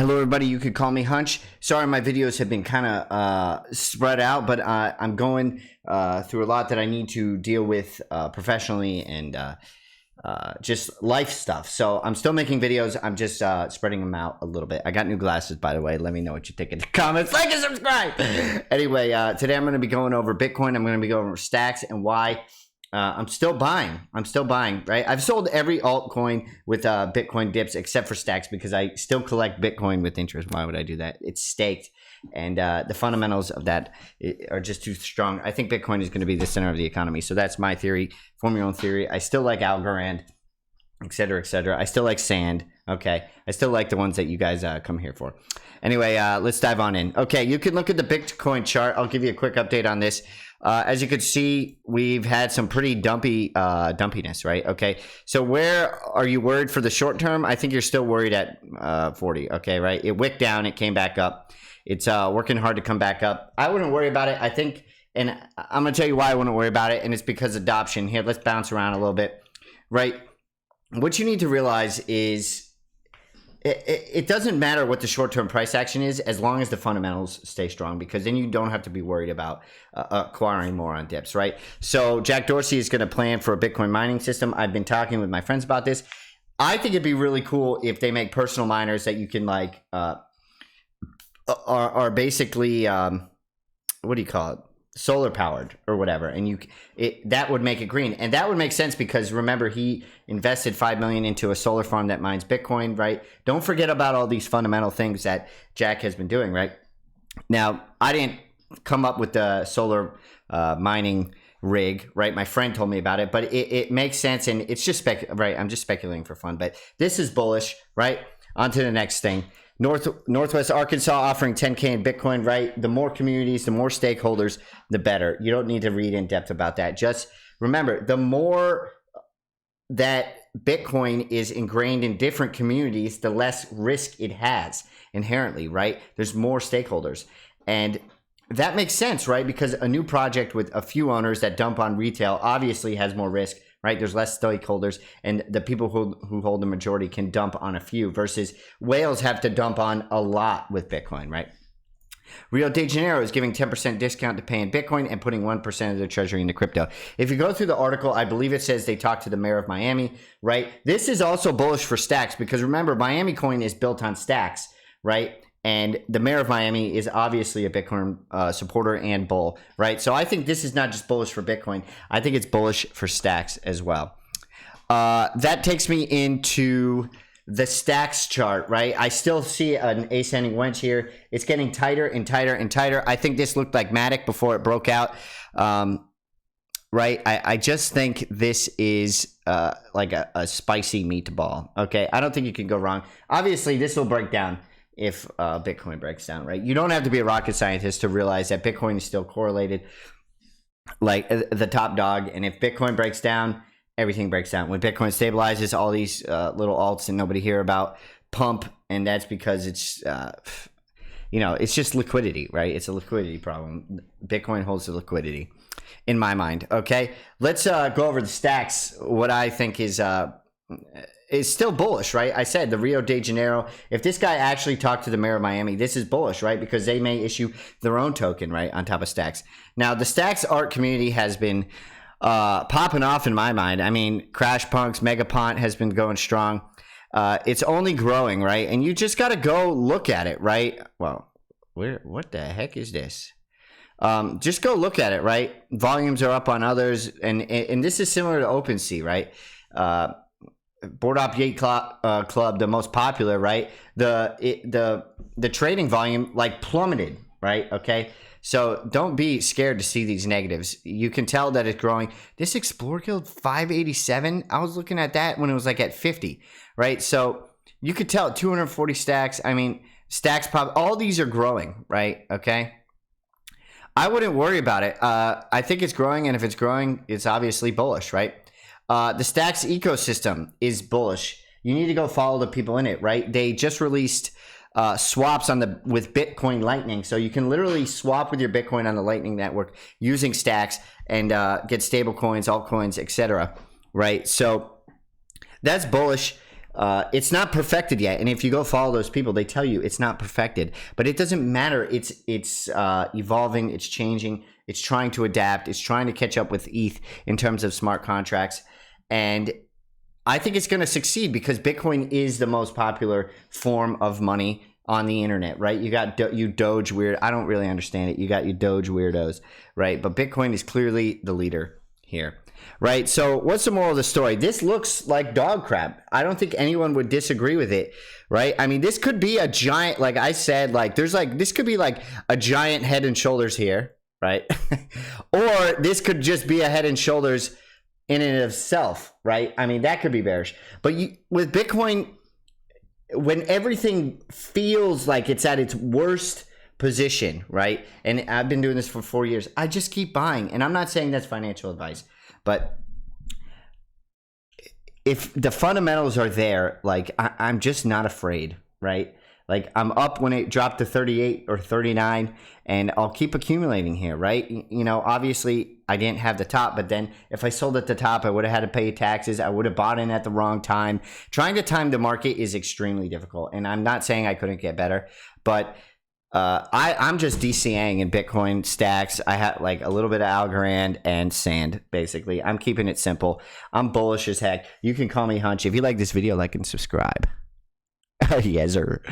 Hello, everybody. You could call me Hunch. Sorry, my videos have been kind of spread out, but I'm going through a lot that I need to deal with professionally and just life stuff. So I'm still making videos. I'm just spreading them out a little bit. I got new glasses, by the way. Let me know what you think in the comments. Like and subscribe. Anyway, today I'm going to be going over Bitcoin. I'm going to be going over stacks and why. I'm still buying, right? I've sold every altcoin with Bitcoin dips except for stacks because I still collect Bitcoin with interest. Why would I do that? It's staked, and the fundamentals of that are just too strong. I think Bitcoin is going to be the center of the economy. So that's my theory. Form your own theory. I still like Algorand, et cetera, et cetera. I still like Sand. Okay. I still like the ones that you guys come here for. Anyway, let's dive on in. Okay, you can look at the Bitcoin chart. I'll give you a quick update on this. As you can see, we've had some pretty dumpiness, right? Okay, so where are you worried for the short term? I think you're still worried at 40, okay, right? It wicked down, it came back up. It's working hard to come back up. I wouldn't worry about it. I think, and I'm going to tell you why I wouldn't worry about it, and it's because adoption. Here, let's bounce around a little bit, right? What you need to realize is it doesn't matter what the short-term price action is as long as the fundamentals stay strong, because then you don't have to be worried about acquiring more on dips, right? So Jack Dorsey is going to plan for a Bitcoin mining system. I've been talking with my friends about this. I think it'd be really cool if they make personal miners that you can like are basically what do you call it? Solar powered or whatever, and that would make it green, and that would make sense because remember he invested $5 million into a solar farm that mines Bitcoin, right? Don't forget about all these fundamental things that Jack has been doing, right? Now, I didn't come up with the solar mining rig, right? My friend told me about it, but it makes sense, and it's just right. I'm just speculating for fun, but this is bullish, right? On to the next thing. Northwest Arkansas offering 10K in Bitcoin, right? The more communities, the more stakeholders, the better. You don't need to read in depth about that. Just remember, the more that Bitcoin is ingrained in different communities, the less risk it has inherently, right? There's more stakeholders. And that makes sense, right? Because a new project with a few owners that dump on retail obviously has more risk, right? There's less stakeholders, and the people who hold the majority can dump on a few versus whales have to dump on a lot with Bitcoin, right? Rio de Janeiro is giving 10% discount to pay in Bitcoin and putting 1% of their treasury into crypto. If you go through the article, I believe it says they talked to the mayor of Miami, right? This is also bullish for stacks because remember, Miami coin is built on stacks, right? And the mayor of Miami is obviously a Bitcoin supporter and bull, right? So I think this is not just bullish for Bitcoin. I think it's bullish for stacks as well. That takes me into the stacks chart, right? I still see an ascending wedge here. It's getting tighter and tighter and tighter. I think this looked like Matic before it broke out, right? I just think this is like a spicy meatball, okay? I don't think you can go wrong. Obviously, this will break down if Bitcoin breaks down, right? You don't have to be a rocket scientist to realize that Bitcoin is still correlated like the top dog. And if Bitcoin breaks down, everything breaks down. When Bitcoin stabilizes, all these little alts and nobody hear about pump. And that's because it's, it's just liquidity, right? It's a liquidity problem. Bitcoin holds the liquidity in my mind. Okay. Let's go over the stacks. What I think is still bullish, right? I said the Rio de Janeiro, if this guy actually talked to the mayor of Miami, this is bullish, right? Because they may issue their own token, right? On top of stacks. Now, the stacks art community has been popping off in my mind. I mean, Crash Punks, Megapont has been going strong. It's only growing, right? And you just got to go look at it, right? Well, what the heck is this? Just go look at it, right? Volumes are up on others. And this is similar to OpenSea, right? Board Op Yacht Club, the most popular, right? The trading volume like plummeted, right? Okay, so don't be scared to see these negatives. You can tell that it's growing. This Explore Guild 587, I was looking at that when it was like at 50, right? So you could tell 240 stacks. I mean, stacks pop. All these are growing, right? Okay, I wouldn't worry about it. I think it's growing, and if it's growing, it's obviously bullish, right? The stacks ecosystem is bullish. You need to go follow the people in it, right? They just released swaps with Bitcoin Lightning, so you can literally swap with your Bitcoin on the Lightning network using stacks and get stable coins, altcoins, etc. Right? So that's bullish. It's not perfected yet, and if you go follow those people, they tell you it's not perfected. But it doesn't matter. It's evolving. It's changing. It's trying to adapt. It's trying to catch up with ETH in terms of smart contracts, and I think it's going to succeed because Bitcoin is the most popular form of money on the internet, right? You got you Doge weird. I don't really understand it. You got you Doge weirdos, right? But Bitcoin is clearly the leader here, right? So what's the moral of the story? This looks like dog crap. I don't think anyone would disagree with it, right? I mean, this could be a giant, like I said, like there's like, this could be like a giant Head and Shoulders here, right? Or this could just be a Head and Shoulders in and of itself, right? I mean, that could be bearish. But with Bitcoin, when everything feels like it's at its worst position, right? And I've been doing this for 4 years. I just keep buying. And I'm not saying that's financial advice, but if the fundamentals are there, like I'm just not afraid, right? Like I'm up when it dropped to 38 or 39 and I'll keep accumulating here, right? You know, obviously I didn't have the top, but then if I sold at the top, I would have had to pay taxes. I would have bought in at the wrong time. Trying to time the market is extremely difficult. And I'm not saying I couldn't get better, but I'm just DCAing in Bitcoin stacks. I have like a little bit of Algorand and sand, basically. I'm keeping it simple. I'm bullish as heck. You can call me Hunch. If you like this video, like and subscribe. Yes, sir.